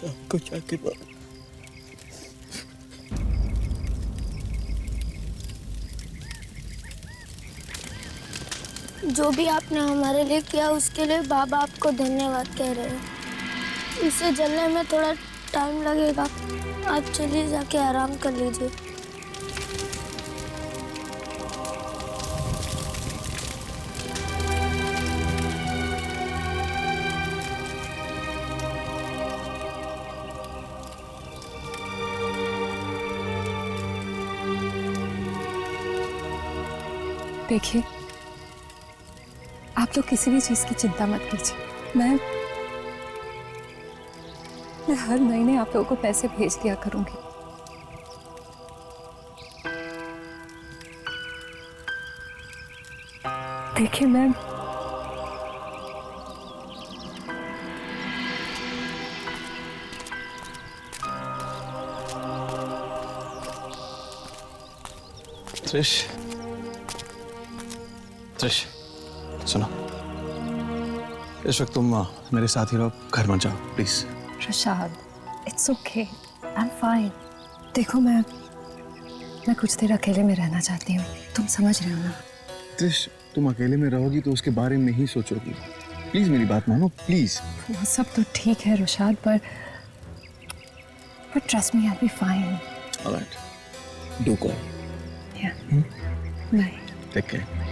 आपको क्या करवा? जो भी आपने हमारे लिए किया उसके लिए बाबा आपको धन्यवाद कह रहे हैं। इसे जलने में थोड़ा टाइम लगेगा, आप चलिए जाके आराम कर लीजिए। देखिए, आप लोग किसी भी चीज की चिंता मत कीजिए। मैं हर महीने आप लोगों को पैसे भेज दिया करूंगी। देखिए, मैं त्रिश, त्रिश, सुनो, इस वक्त तुम मेरे साथ ही रहो, घर मत जाओ please. Rashad, it's okay, I am fine. देखो, मैं कुछ देर अकेले में रहना चाहती हूँ, तुम समझ रहे हो ना? त्रिश, तुम अकेले में रहोगी तो उसके बारे में ही सोचोगी। प्लीज मेरी बात मानो, प्लीज। वो सब तो ठीक है रशाद, पर trust me, I be fine. Alright, do call. Yeah, bye. Take care.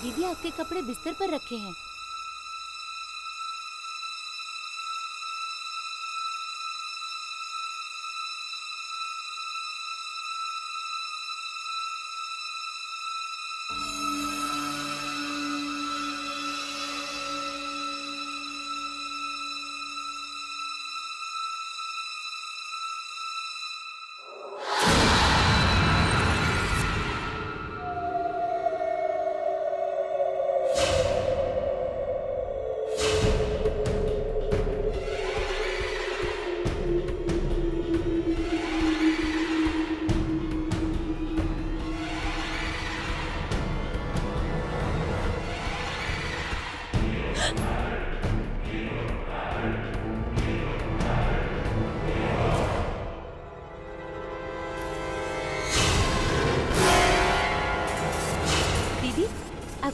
दीदी, आपके कपड़े बिस्तर पर रखे हैं।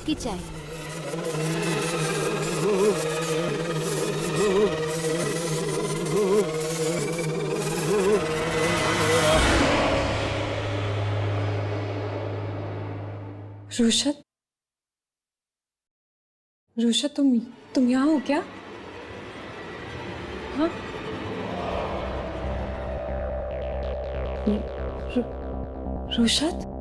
आपकी चाय। रुशत, रुशत तुम यहाँ हो क्या? हाँ? रुशत?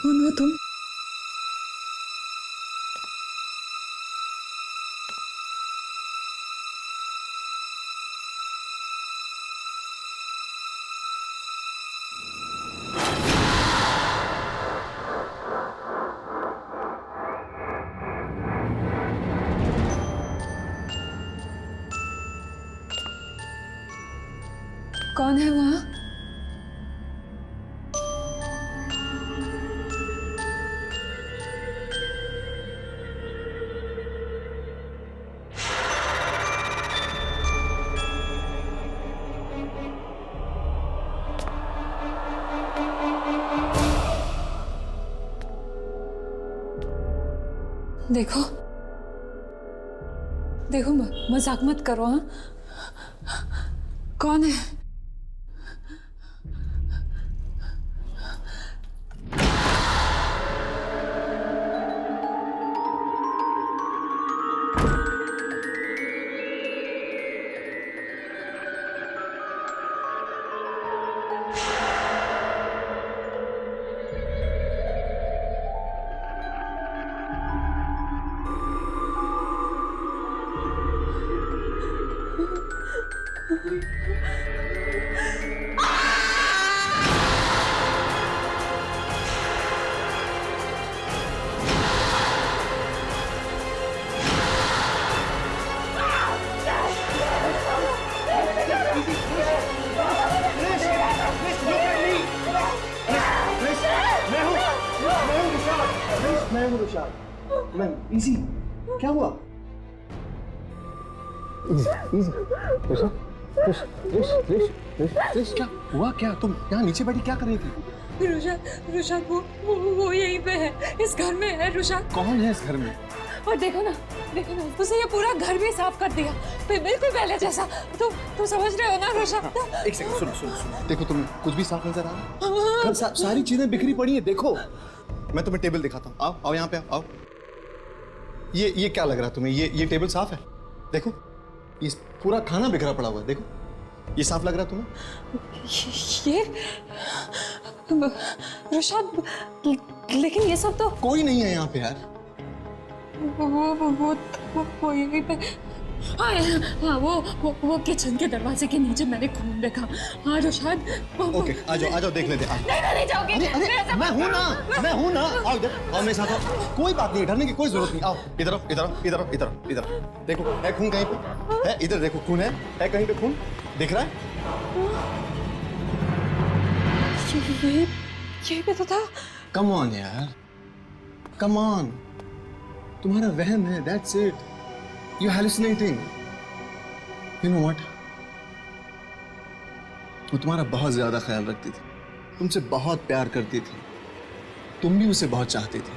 कौन हो तुम? कौन है वहाँ? देखो देखो, मजाक मत करो। हाँ, कौन है? मैं हूँ रुशाद। मैं इजी। क्या हुआ? इजी रिश, क्या हुआ? क्या तुम यहाँ नीचे बैठी क्या कर रही थी? रुशाद वो यहीं पे है, इस घर में है। रुशाद कौन है इस घर में? और देखो ना उसे ये पूरा घर भी साफ कर दिया, बिल्कुल पहले जैसा। तुम समझ रहे हो ना रुशाद? एक सेकंड, सुनो। देखो, तुम्हें कुछ भी साफ नजर आ रहा है? सारी चीजें बिखरी पड़ी है। देखो, मैं तुम्हें टेबल दिखाता हूँ। आओ यहाँ पे आओ। ये क्या लग रहा है तुम्हें? ये टेबल साफ है? देखो, ये पूरा खाना बिखरा पड़ा हुआ है। देखो, ये साफ लग रहा है तुम्हें? ये रुशाद, लेकिन ये सब तो कोई नहीं है यहाँ पे यार। वो यहीं पे। हाँ, वो किचन के दरवाजे के नीचे मैंने खून देखा। हाँ रुशाद, ओके, आ जाओ देख लेते हैं। नहीं जाओगे। अरे मैं हूँ ना। आओ इधर, आओ मेरे साथ आओ। कोई बात नहीं, डरने की कोई जरूरत नहीं। आओ इधर। देखो, है खून कहीं पे? है इधर, देखो खून है कहीं पे? खून दिख रहा है? यही पे तो था। कम ऑन यार, कम ऑन। तुम्हारा वहम है, that's it. You're hallucinating. You know what? वो तुम्हारा बहुत ज्यादा ख्याल रखती थी, तुमसे बहुत प्यार करती थी, तुम भी उसे बहुत चाहते थे।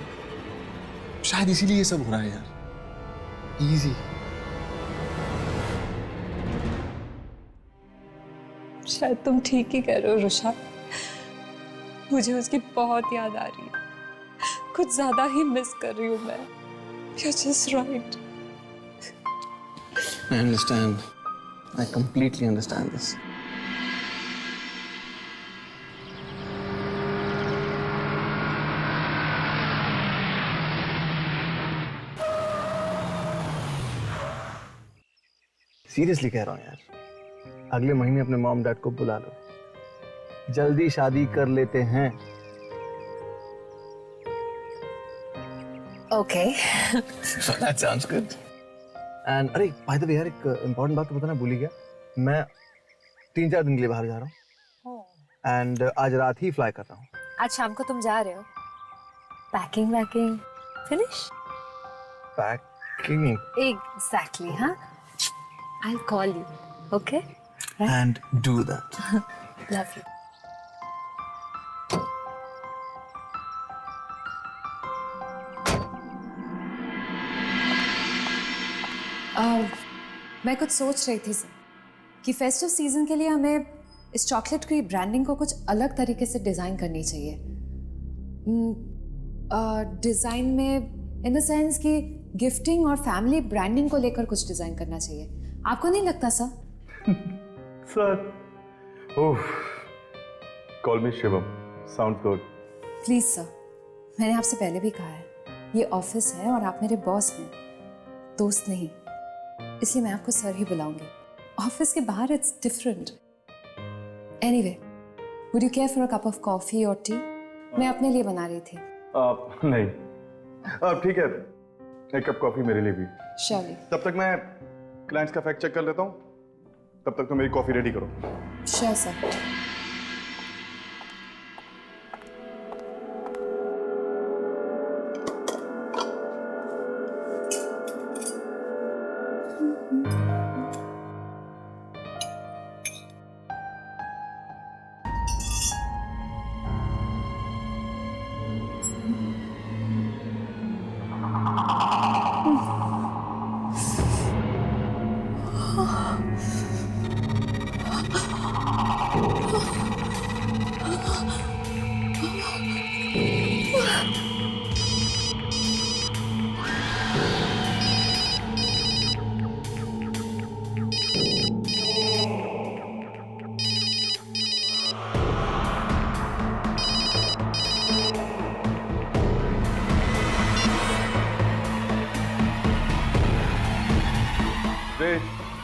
शायद इसीलिए ये सब हो रहा है यार। इजी। शायद तुम ठीक ही कह रहे हो रुशाद। मुझे उसकी बहुत याद आ रही है, कुछ ज्यादा ही मिस कर रही हूँ मैं। You're just right. I understand. I completely understand this. Seriously कह रहा हूँ यार, अगले महीने अपने मॉम डैड को बुला लो, जल्दी शादी कर लेते हैं। Okay. That sounds good. And अरे by the way यार, एक इम्पोर्टेंट बात तो बताना भूल ही गया, मैं 3-4 दिन के लिए बाहर जा रहा हूँ एंड आज रात ही फ्लाई कर रहा हूँ। आज शाम को तुम जा रहे हो? पैकिंग वैकिंग फिनिश? पैकिंग एग्जैक्टली, हाँ। I'll call you, okay? and do that. Love you. मैं कुछ सोच रही थी सर कि फेस्टिव सीजन के लिए हमें इस चॉकलेट की ब्रांडिंग को कुछ अलग तरीके से डिज़ाइन करनी चाहिए। डिज़ाइन में इन द सेंस कि गिफ्टिंग और फैमिली ब्रांडिंग को लेकर कुछ डिज़ाइन करना चाहिए। आपको नहीं लगता sir? Sir, oh, call me Shivam, sound good. Please sir, मैंने आपसे पहले भी कहा है, ये ऑफिस है और आप मेरे बॉस हैं, दोस्त नहीं, इसलिए मैं आपको सर ही बुलाऊंगी। ऑफिस के बाहर it's different. Anyway, would you care for a cup of coffee और टी? मैं अपने लिए बना रही थी। नहीं, ठीक है, एक कप कॉफी मेरे लिए भी। श्योरली। तब तक मैं क्लाइंट्स का फैक्ट चेक कर लेता हूँ, तब तक तो मेरी कॉफी रेडी करो। Sure sir.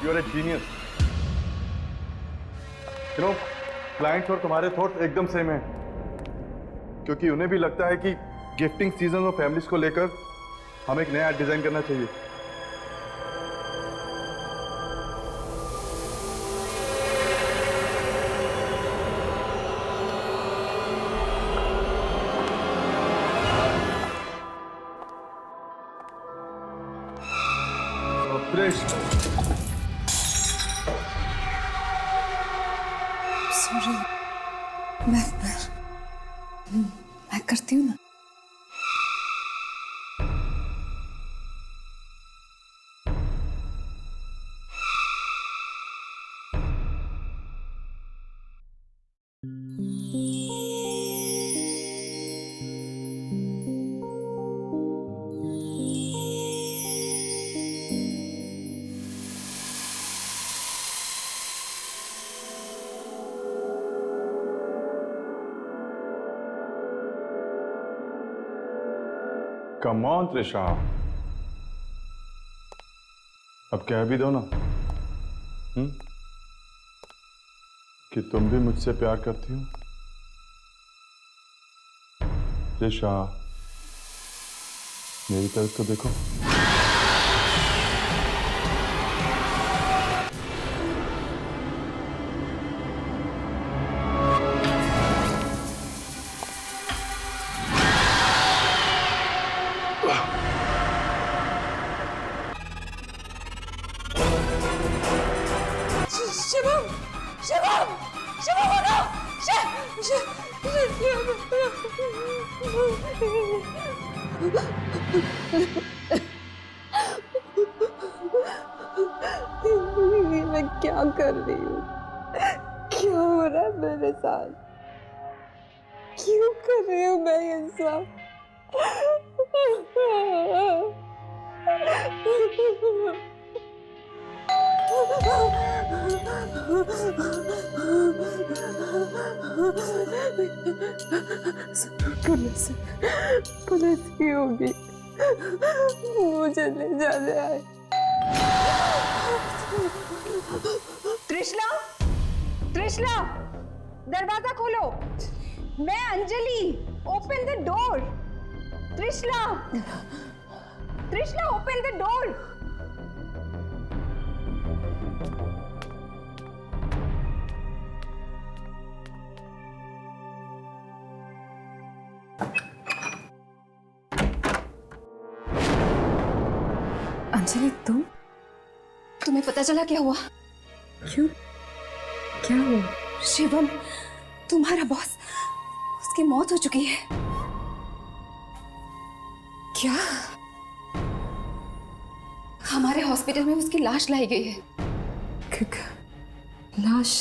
You are a genius. You know, clients और तुम्हारे थॉट्स एकदम सेम हैं, क्योंकि उन्हें भी लगता है कि गिफ्टिंग सीजन और फैमिलीज को लेकर हमें एक नया डिजाइन करना चाहिए। सॉरी, मैं करती हूँ ना। कम ऑन त्रिशा, अब कह भी दो ना कि तुम भी मुझसे प्यार करती हो। त्रिशा, मेरी तरफ तो देखो। शिवम, शिवम, शिवम बोलो, मैं क्या कर रही हूँ? क्या हो रहा है मेरे साथ? क्यों कर रही हूँ मैं ये सब? पुलिस की होगी, मुझे ले जाने आए। त्रिशला, दरवाजा खोलो। मैं Anjali, open the door. Trishala, Trishala, open the door. Anjali, तुम्हें पता चला क्या हुआ? क्यों? क्या हुआ? शिवम, तुम्हारा बॉस, उसकी मौत हो चुकी है। क्या? हमारे हॉस्पिटल में उसकी लाश लाई गई है। लाश?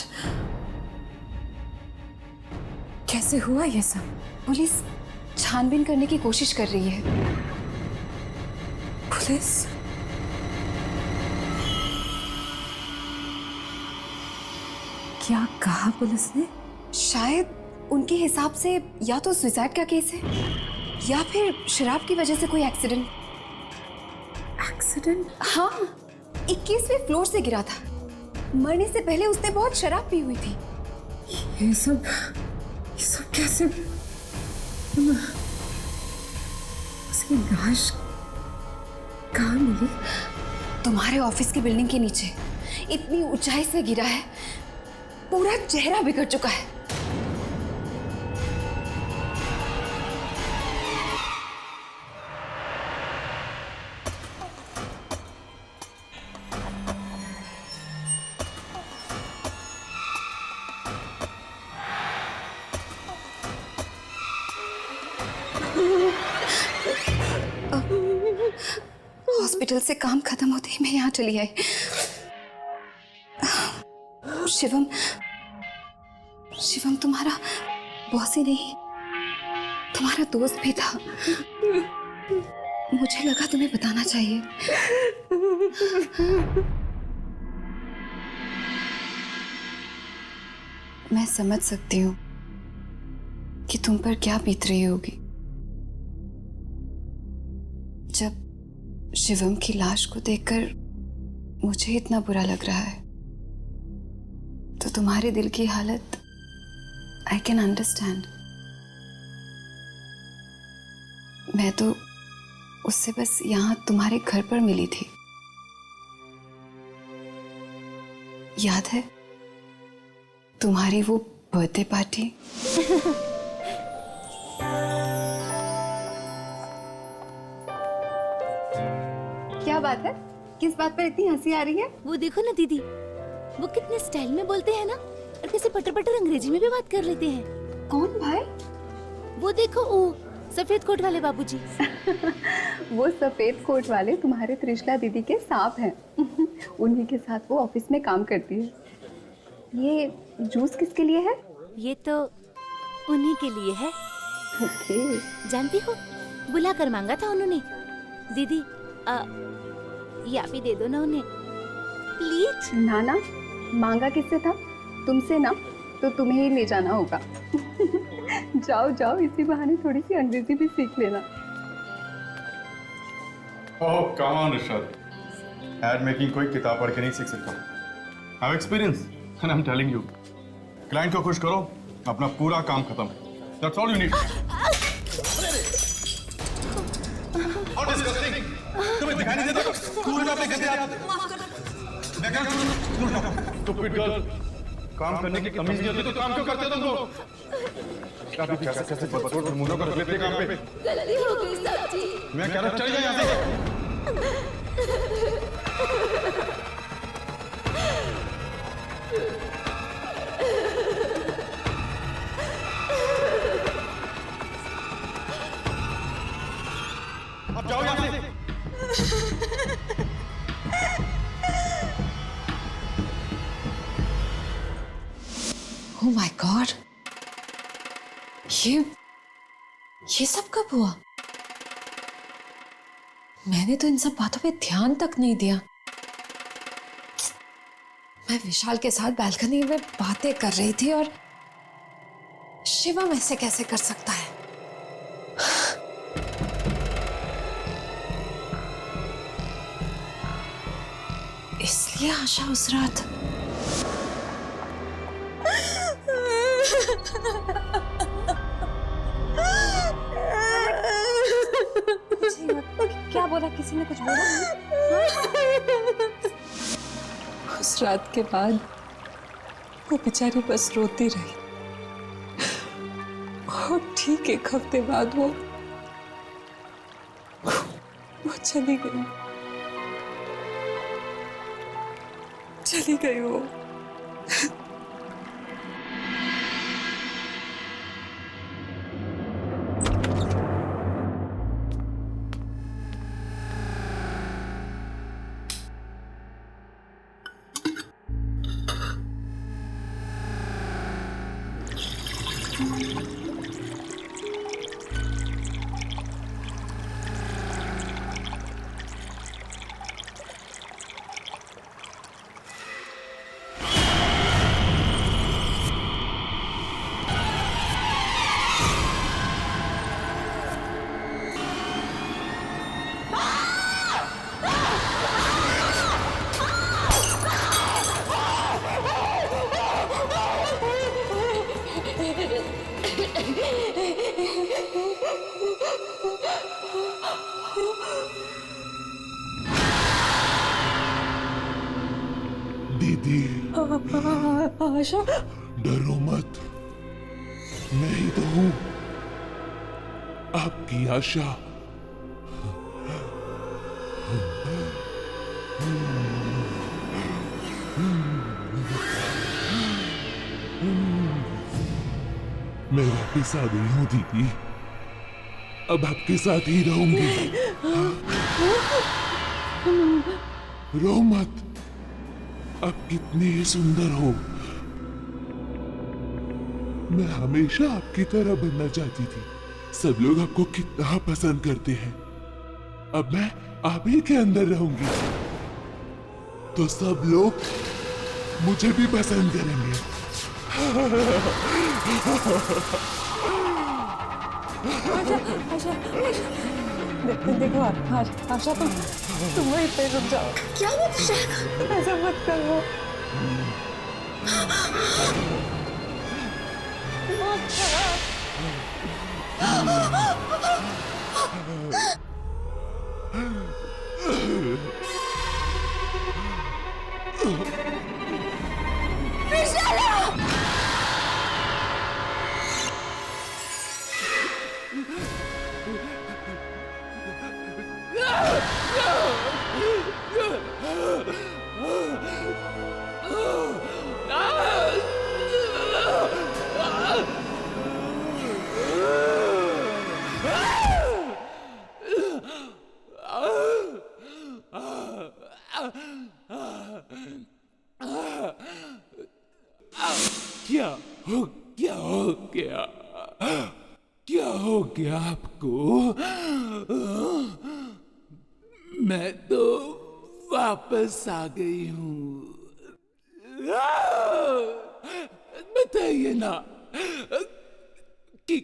कैसे हुआ ये सब? पुलिस छानबीन करने की कोशिश कर रही है। पुलिस? क्या कहा पुलिस ने? शायद उनके हिसाब से या तो सुसाइड का केस है या फिर शराब की वजह से कोई एक्सीडेंट। एक्सीडेंट? हाँ, 21वें फ्लोर से गिरा था। मरने से पहले उसने बहुत शराब पी हुई थी। ये सब कैसे? उसकी लाश कहाँ मिली? तुम्हारे ऑफिस की बिल्डिंग के नीचे, इतनी ऊंचाई से गिरा है, पूरा चेहरा बिगड़ चुका है। हॉस्पिटल से काम खत्म होते ही मैं यहाँ चली आई। शिवम, शिवम तुम्हारा बॉस ही नहीं, तुम्हारा दोस्त भी था। मुझे लगा तुम्हें बताना चाहिए। मैं समझ सकती हूँ कि तुम पर क्या बीत रही होगी जब शिवम की लाश को देखकर मुझे इतना बुरा लग रहा है। तो तुम्हारे दिल की हालत आई कैन अंडरस्टैंड। मैं तो उससे बस यहाँ तुम्हारे घर पर मिली थी। याद है तुम्हारी वो बर्थडे पार्टी? क्या बात है? किस बात पर इतनी हंसी आ रही है? वो देखो ना दीदी, वो कितने स्टाइल में बोलते हैं ना, और कैसे पटर पटर अंग्रेजी में भी बात कर लेते हैं। कौन भाई? वो देखो, वो सफेद कोट वाले बाबूजी। वो सफेद कोट वाले तुम्हारे त्रिशला दीदी के सांप हैं। उन्हीं के साथ वो ऑफिस में काम करती है। ये जूस किसके लिए है? ये तो उन्हीं के लिए है। ओके। जानती हो, बुला कर मांगा था उन्होंने। दीदी, ये आप ही दे दो ना उन्हें, प्लीज। ना, मांगा किससे था? तुमसे ना, तो तुम्हें ही ले जाना होगा। जाओ जाओ, इसी बहाने थोड़ी सी अंग्रेजी भी सीख लेना। Oh come on Rishabh, ad making कोई किताब पढ़ के नहीं सीख सकता। I have experience and I am telling you, client को खुश करो, अपना पूरा काम खत्म। That's all you need. How disgusting! तुम्हें दिखाई नहीं देता? स्कूल में अपने गंदे हाथ। मैं कह रहा हूं, स्टूपिड गर्ल, काम करने की तमीज नहीं होती तो काम क्यों करते तुम लोग? कैसे बदसूरत मुंडों को रख लेते काम पे। गलती हो गई साहब। मैं कह रहा चल जाए यहाँ से। अब जाओ यहाँ से। Oh my God! ये सब कब हुआ? मैंने तो इन सब बातों पे ध्यान तक नहीं दिया। मैं विशाल के साथ बालकनी में बातें कर रही थी और शिवम ऐसे कैसे कर सकता है? इसलिए आशा उस रात क्या बोला, किसी ने कुछ बोला? उस रात के बाद वो बेचारी बस रोती रही और ठीक 1 हफ्ते बाद वो चली गई वो। दीदी, आशा, डरो मत, मैं ही तो हूं, आपकी आशा। मैं वापिस आ गई हूं दीदी, अब आपके साथ ही रहूंगी। रो मत, आप कितनी सुंदर हो। मैं हमेशा आपकी तरह बनना चाहती थी। सब लोग आपको कितना पसंद करते हैं। अब मैं आप ही के अंदर रहूंगी तो सब लोग मुझे भी पसंद करेंगे। देखो आशा, तुम वहीं पे रुक जाओ। क्या बात है? ऐसा मत करो। क्या हो गया आपको? मैं तो वापस आ गई हूँ। बताइए ना कि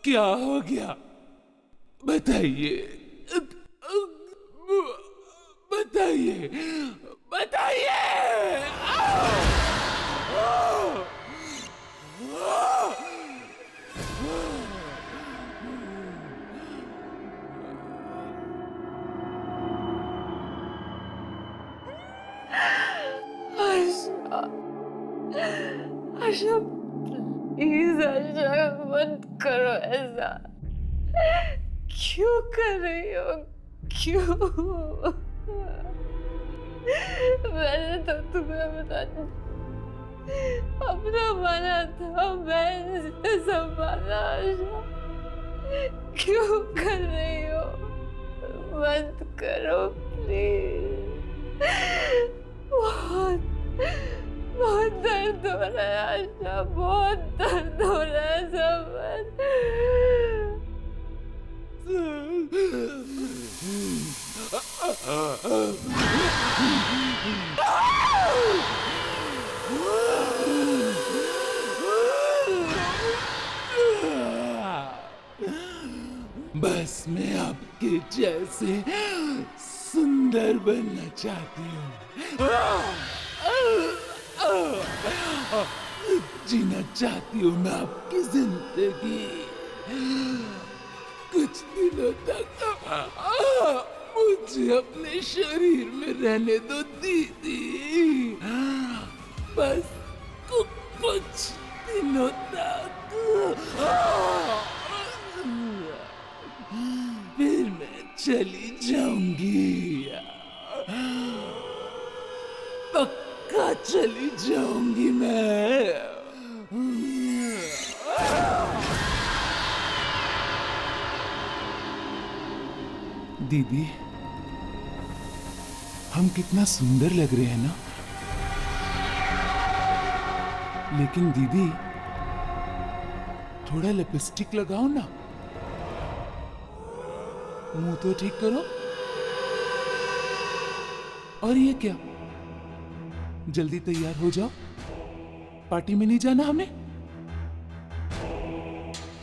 क्या हो गया? बताइए, बताइए, बताइए। आशा, प्लीज आशा, मत करो ऐसा। क्यों कर रही हो? क्यों? मैंने तो तुम्हें बताया अपना माना था, मैं संभाला। आशा, क्यों कर रही हो? मत करो प्लीज। बहुत दर्द हो रहा है आशा, बहुत दर्द हो रहा है समर। बस मैं आपके जैसे सुंदर बनना चाहती हूँ। जीना चाहती हूँ मैं आपकी जिंदगी कुछ दिनों तक मुझे अपने शरीर में रहने दो दीदी, बस कुछ दिनों तक, फिर मैं चली जाऊंगी, पक्का चली जाऊंगी मैं। दीदी, हम कितना सुंदर लग रहे हैं ना, लेकिन दीदी थोड़ा लिपस्टिक लगाओ ना, मुंह तो ठीक करो। और ये क्या, जल्दी तैयार हो जाओ, पार्टी में नहीं जाना हमें।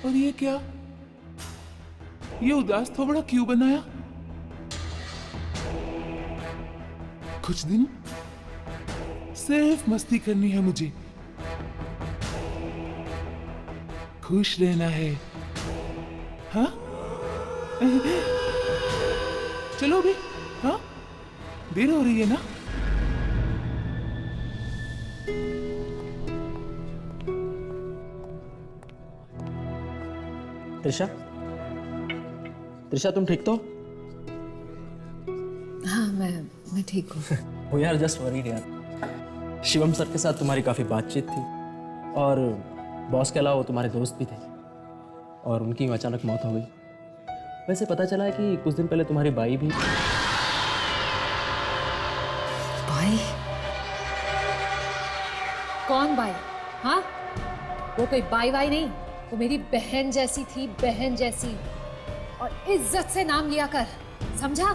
और ये क्या, ये उदास थोबड़ा क्यों बनाया? कुछ दिन सिर्फ मस्ती करनी है मुझे, खुश रहना है, हाँ? चलो भी, हाँ? देर हो रही है ना? त्रिशा, त्रिशा तुम ठीक तो? हाँ, मैं ठीक हूँ। वो यार जस्ट वरीड यार, शिवम सर के साथ तुम्हारी काफ़ी बातचीत थी और बॉस के अलावा वो तुम्हारे दोस्त भी थे और उनकी अचानक मौत हो गई। वैसे पता चला है कि कुछ दिन पहले तुम्हारी बाई भी। बाई? कौन बाई? हाँ, वो कोई बाई वाई नहीं, वो मेरी बहन जैसी थी, बहन जैसी, और इज्जत से नाम लिया कर, समझा?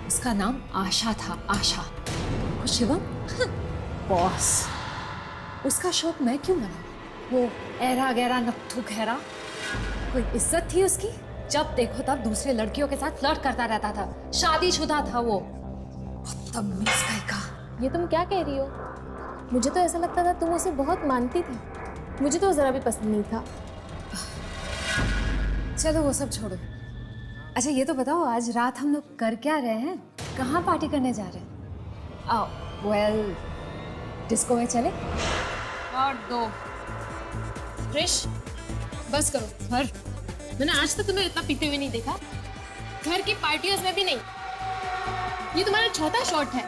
उसका नाम आशा था, आशा। और शिवम बॉस, उसका शौक मैं क्यों मना? वो ऐरा गहरा नत्थु खैरा, कोई इज्जत थी उसकी? जब देखो तब दूसरे लड़कियों के साथ फ्लर्ट करता रहता था, शादीशुदा था वो। बदतमीज कहीं का। ये तुम क्या कह रही हो? मुझे तो ऐसा लगता था तुम उसे बहुत मानती थी। मुझे तो जरा भी पसंद नहीं था। चलो वो सब छोड़ो। अच्छा ये तो बताओ, आज रात हम लोग कर क्या रहे हैं? कहाँ पार्टी करने जा रहे हैं? आओ, वेल, डिस्को में चले? और दो क्रिश, बस करो। घर मैंने आज तक तुम्हें इतना पीते हुए नहीं देखा, घर की पार्टियों में भी नहीं। ये तुम्हारा चौथा शॉट है,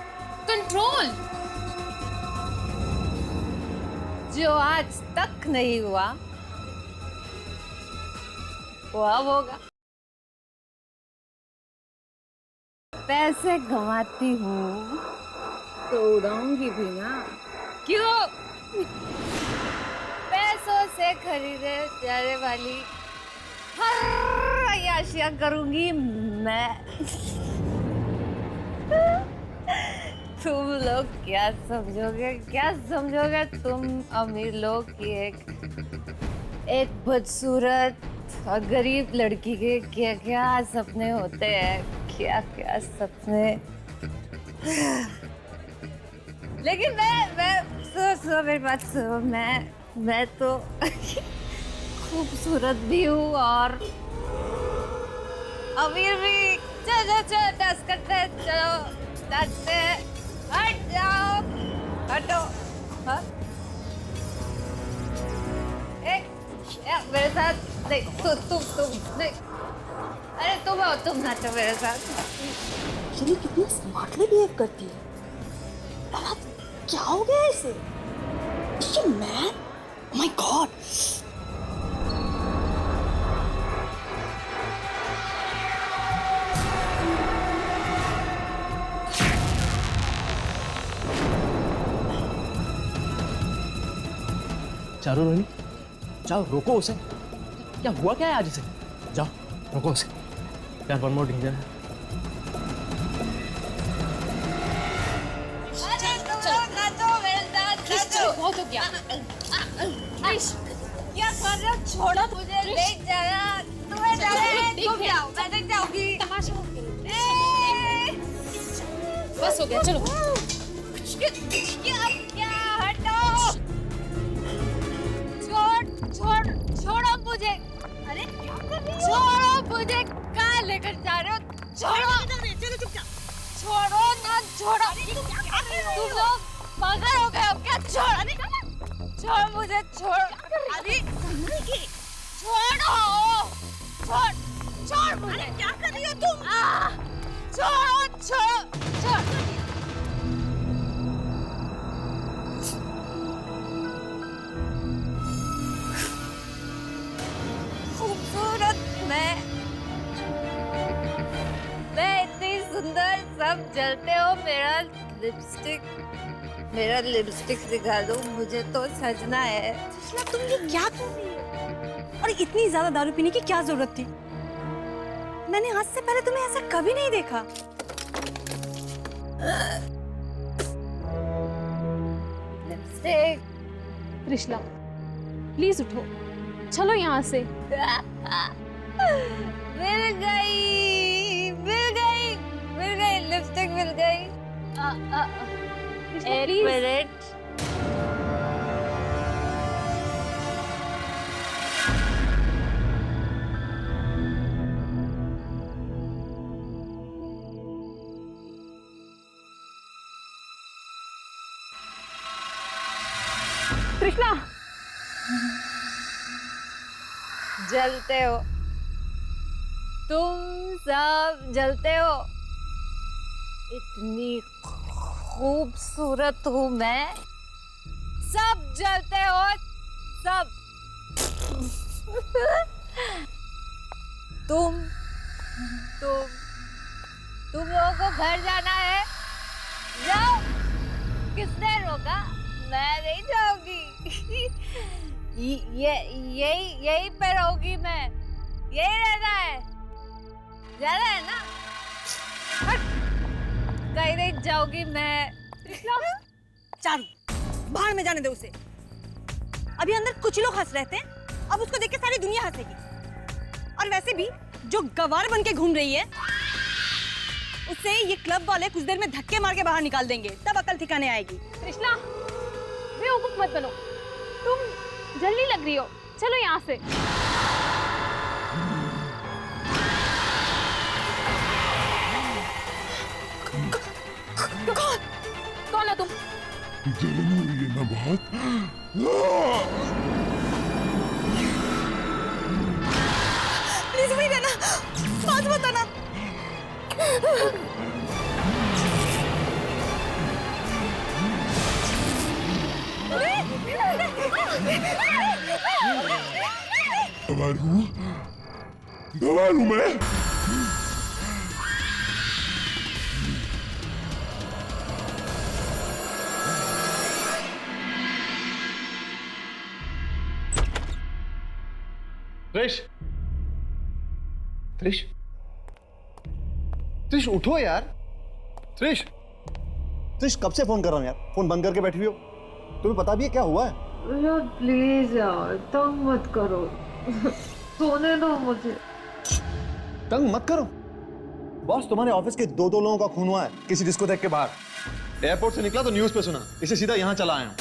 कंट्रोल। जो आज तक नहीं हुआ वो अब होगा। पैसे कमाती हूँ तो उड़ाऊंगी भी ना, क्यों? पैसों से खरीदे जाने वाली हर अय्याशियां करूंगी मैं। तुम लोग क्या समझोगे तुम अमीर लोग की एक बदसूरत और गरीब लड़की के क्या क्या सपने होते हैं, क्या क्या सपने। लेकिन मैं सुनो मेरी बात सुनो, मैं तो खूबसूरत भी हूँ और अमीर भी। चलो डांस करते हैं, चलो नाचते हैं। हट जाओ, हटो। हाँ? मेरे साथ नहीं, तुम नहीं। अरे तुम नाचो मेरे साथ। चलिए कितनी स्मार्टली बिहेव करती है। क्या हो गया इसे? Man, oh my God. चारो रोहिणी, जाओ रोको उसे। क्या हुआ क्या है आज इसे? जाओ रोको उसे यार, वन मोर डेंजर है। बहुत हो गया। क्या कर रहे हो? छोड़ो मुझे, देख जाना। तुम्हें जाना है, तुम जाओ, मैं देख जाऊंगी। तमाशा बस हो गया, चलो। क्या हटो। छोड़ो मुझे, कहाँ लेकर जा रहे हो? छोड़ो, चलो चुपचाप। छोड़ो ना, छोड़ो। तुम लोग पागल हो गए हो क्या? छोड़ मुझे, छोड़। अरे छोड़ो, छोड़ मुझे। अरे क्या कर रही हो तुम? छोड़ो। खूबसूरत मैं इतनी सुंदर, सब जलते हो। मेरा लिपस्टिक दिखा दो, मुझे तो सजना है। तुम ये क्या कर रही हो? और इतनी ज्यादा दारू पीने की क्या जरूरत थी? मैंने आज से पहले तुम्हें ऐसा कभी नहीं देखा। लिपस्टिक। त्रिशला, प्लीज उठो, चलो यहाँ से। मिल गई, लिपस्टिक मिल गई। एक मिनट। त्रिशला, जलते हो तुम, सब जलते हो। इतनी खूबसूरत हूँ मैं, सब जलते हो, सब। तुम लोगों को घर जाना है, जाओ। किसने रोका? मैं नहीं जाऊंगी। यही पे रहूंगी मैं, यही रहना है। जाना है ना? कहीं नहीं जाऊंगी मैं। चारू, बाहर में जाने दे उसे। अभी अंदर कुछ लोग हंस रहे थे, अब उसको देख के सारी दुनिया हंसेगी। और वैसे भी जो गवार बन के घूम रही है, उससे ये क्लब वाले कुछ देर में धक्के मार के बाहर निकाल देंगे, तब अकल ठिकाने आएगी। कृष्णा, बेवकूफ मत बनो, तुम जल्दी लग रही हो, चलो यहाँ से। कौन हो तुम? जलन हो रही है ना बहुत? प्लीज वहीं रहना, बात बताना। गवार हूँ मैं। त्रिश उठो यार। त्रिश कब से फोन कर रहा हूँ यार, फोन बंद करके बैठी हुई हो। तुम्हें पता भी है क्या हुआ है? यार प्लीज यार, तंग मत करो, सोने दो मुझे। तंग मत करो। बॉस, तुम्हारे ऑफिस के दो लोगों का खून हुआ है किसी डिस्कोथेक के बाहर। एयरपोर्ट से निकला तो न्यूज पे सुना, इसे सीधा यहां चला आया हूं।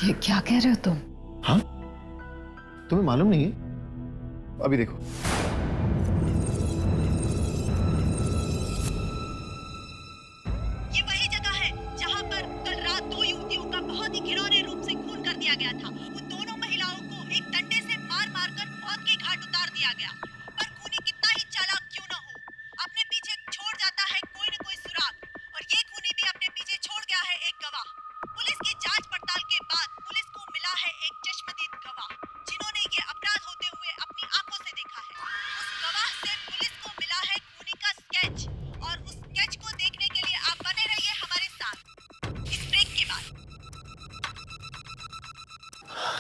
ये क्या कह रहे हो तुम? हाँ, तुम्हें मालूम नहीं है? अभी देखो। ये वही जगह है जहां पर कल रात दो युवतियों का बहुत ही घिनौने रूप से खून कर दिया गया था। उन दोनों महिलाओं को एक डंडे से मार कर मौत के घाट उतार दिया गया। पर खूनी कितना ही चालाक क्यों न हो, अपने पीछे छोड़ जाता है कोई न कोई सुराग, और ये खूनी भी अपने पीछे छोड़ गया है एक गवाह। पुलिस की जांच पड़ताल के बाद पुलिस को मिला है एक चश्मदीद गवाह, जिन्होंने ये अपराध होते हुए अपनी आंखों से देखा है। उस गवाह से पुलिस को मिला है खूनी का स्केच, और उस स्केच को देखने के लिए आप बने रहिए हमारे साथ इस ब्रेक के बाद।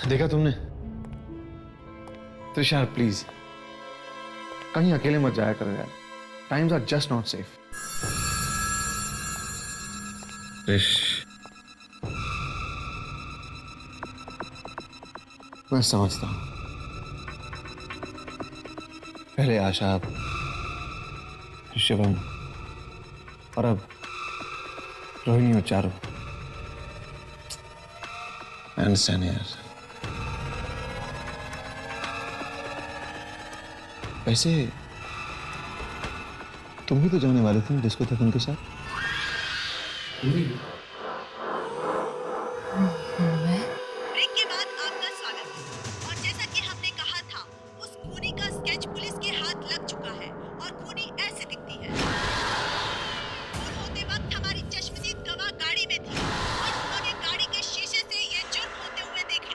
देखा तुमने? त्रिशा प्लीज कहीं अकेले मत जाया करो यार, times are just not safe. Trish, मैं समझता हूं, पहले आशा, शिवम और अब रोहिणी और चारू, I understand यार। वैसे तुम भी तो जाने वाले थे डिस्को तक उनके साथ। ब्रेक के बाद आपका स्वागत है। और जैसा कि हमने कहा था, उस खूनी का स्केच पुलिस के हाथ लग चुका है और खूनी ऐसे दिखती है। खून होते वक्त हमारी चश्मदीद गवाह गाड़ी में थी और उन्होंने गाड़ी के शीशे से ये जुर्म होते हुए देखा।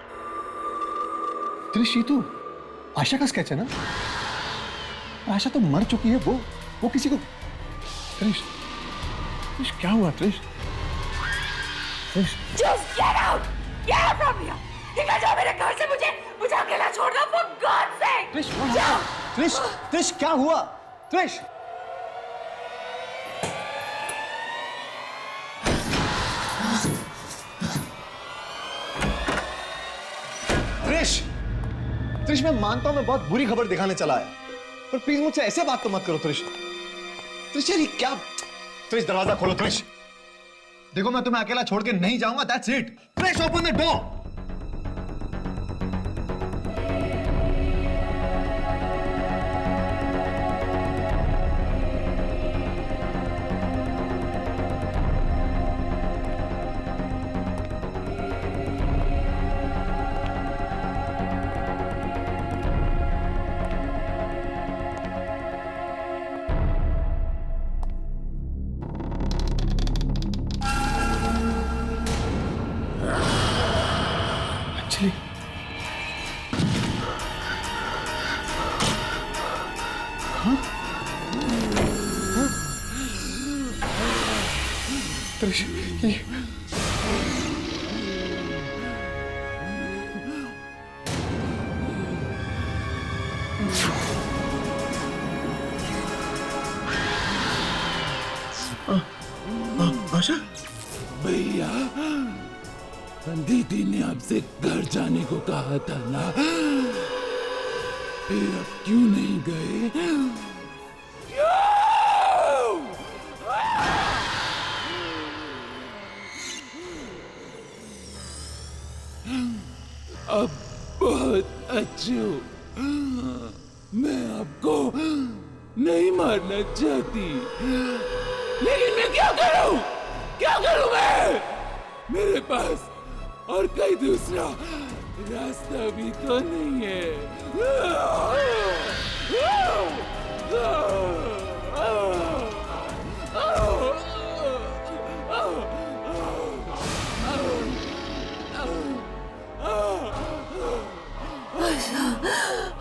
त्रिशी, तू आशा का स्केच है ना? आशा तो मर चुकी है, वो किसी को। त्रिश, त्रिश क्या हुआ त्रिश? त्रिश, Just get out! Get out from here! निकल जाओ मेरे घर से, मुझे अकेला छोड़ना, for God's sake! त्रिश, त्रिश, त्रिश क्या हुआ? त्रिश, त्रिश, त्रिश मैं मानता हूं मैं बहुत बुरी खबर दिखाने चला आया, पर प्लीज मुझसे ऐसे बात तो मत करो त्रिश। त्रिश यार ये क्या? त्रिश दरवाजा खोलो त्रिश। देखो मैं तुम्हें अकेला छोड़ के नहीं जाऊंगा, that's it. Trish open the door. Anjali, हाँ? हाँ? त्रिश, ये आशा, भैया, दीदी ने आपसे घर जाने को कहा था ना, फिर अब क्यों नहीं गए? अब बहुत अच्छे हो। मैं आपको नहीं मारना चाहती, लेकिन मैं क्या करूं? क्या करूं मैं? मेरे पास और कोई दूसरा रास्ता भी तो नहीं है।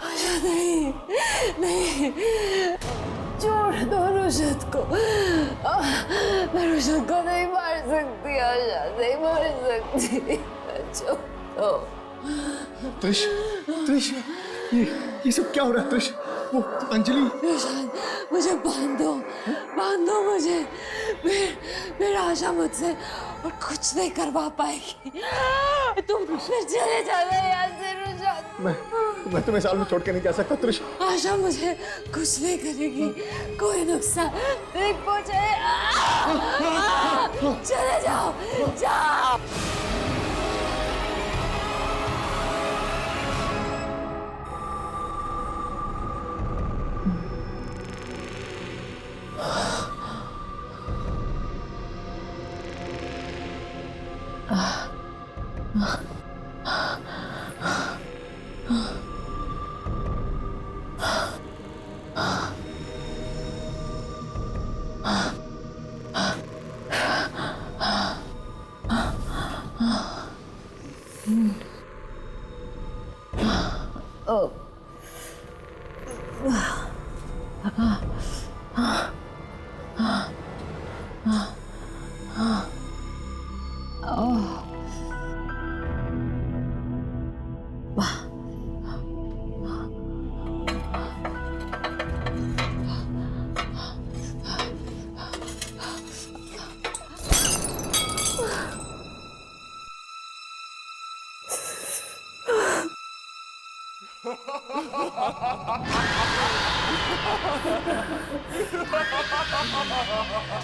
आशा नहीं, नहीं, छोड़ दो रुशद को। मैं रुशद को नहीं मार सकती, आशा नहीं मार सकती, छोड़ दो। त्रिश, त्रिश, ये सब क्या हो रहा है त्रिश? वो अंजलि, रुशद मुझे बांधो मुझे, मेरा आशा मुझसे और कुछ नहीं करवा पाएगी। तुम फिर चले जाना यहाँ से रुशद। मैं तुम्हें साल में छोड़ के नहीं जा सकता त्रिश। आशा मुझे कुछ नहीं करेगी, कोई नुकसान नहीं पहुंचाए। चले जाओ, जाओ।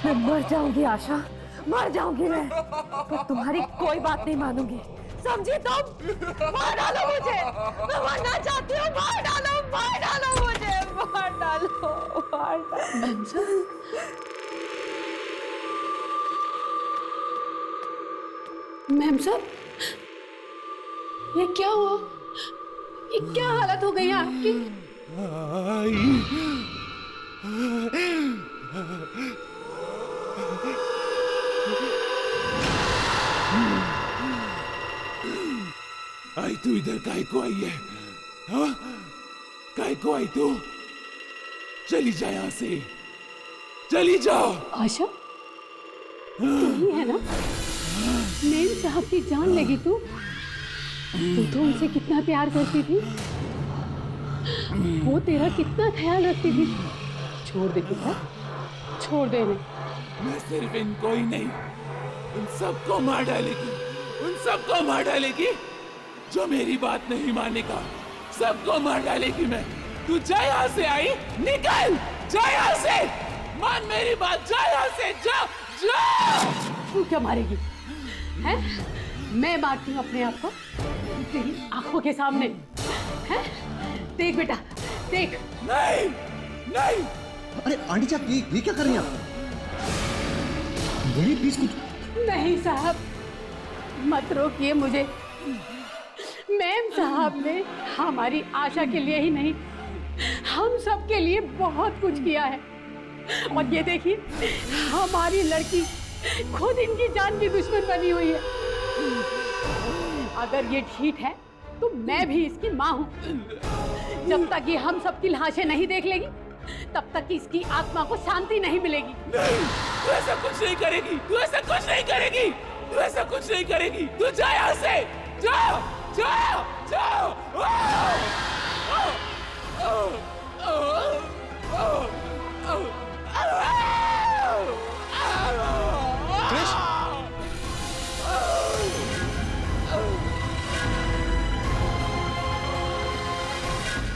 मैं मर जाऊंगी आशा, मर जाऊंगी मैं, पर तुम्हारी कोई बात नहीं मानूंगी, समझी तुम? मार डालो मुझे, मैं मरना चाहती हूँ, मार डालो मुझे, मार डालो। मैम साहब, ये क्या हुआ? ये क्या हालत हो गई है आपकी? आई तू इधर काहे को आई है? हाँ? काहे को आई तू? चली जा यहाँ से, चली जाओ। आशा, तू ही है ना? मेम साहब की जान लगी तू तो उनसे कितना प्यार करती थी, वो तेरा कितना ख्याल रखती थी। छोड़ दे बेटा, छोड़ दे इन्हें। मैं सिर्फ इनको ही नहीं, उन सबको मार डालेगी, उन सबको मार डालेगी जो मेरी बात नहीं मानेगा, सबको मार डालेगी मैं। तू जा यहाँ से, आई निकल, जा यहाँ से, मान मेरी बात, जा यहाँ से, जा जा। तू क्या मारेगी? हैं? मैं मारती हूँ अपने आप को तेरी आंखों के सामने, हैं? देख बेटा, देख। नहीं नहीं। अरे आंटी जी, आप ये क्या कर रही हैं आप? बोलिए प्लीज कुछ। नहीं साहब, मत रोकिए मुझे। मैम साहब ने हमारी आशा के लिए ही नहीं, हम सब के लिए बहुत कुछ किया है, और ये देखिए हमारी लड़की खुद इनकी जान की दुश्मन बनी हुई है। अगर ये ठीक है तो मैं भी इसकी माँ हूँ। जब तक ये हम सबकी लाशें नहीं देख लेगी, तब तक इसकी आत्मा को शांति नहीं मिलेगी। नहीं, तू ऐसा कुछ नहीं करेगी, तू ऐसा कुछ नहीं करेगी, तू ऐसा कुछ नहीं करेगी। तू जा यहाँ से, जाओ जाओ जाओ।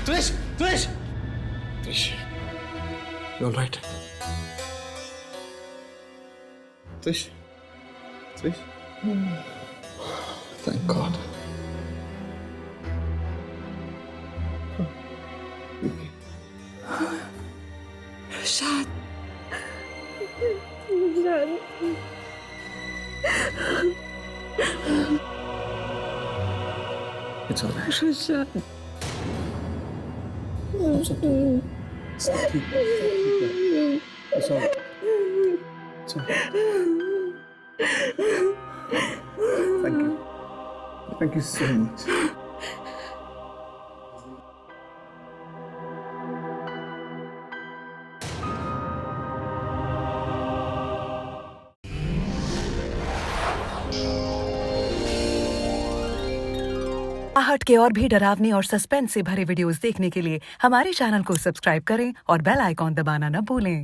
त्रिश, त्रिश, त्रिश, you all right? त्रिश, त्रिश, thank God. Prasad, It's all right. प्रसाद, सब ठीक है। It's all right. It's all right. Thank you. Thank you so much. आहट के और भी डरावनी और सस्पेंस से भरे वीडियोस देखने के लिए हमारे चैनल को सब्सक्राइब करें और बेल आइकॉन दबाना न भूलें।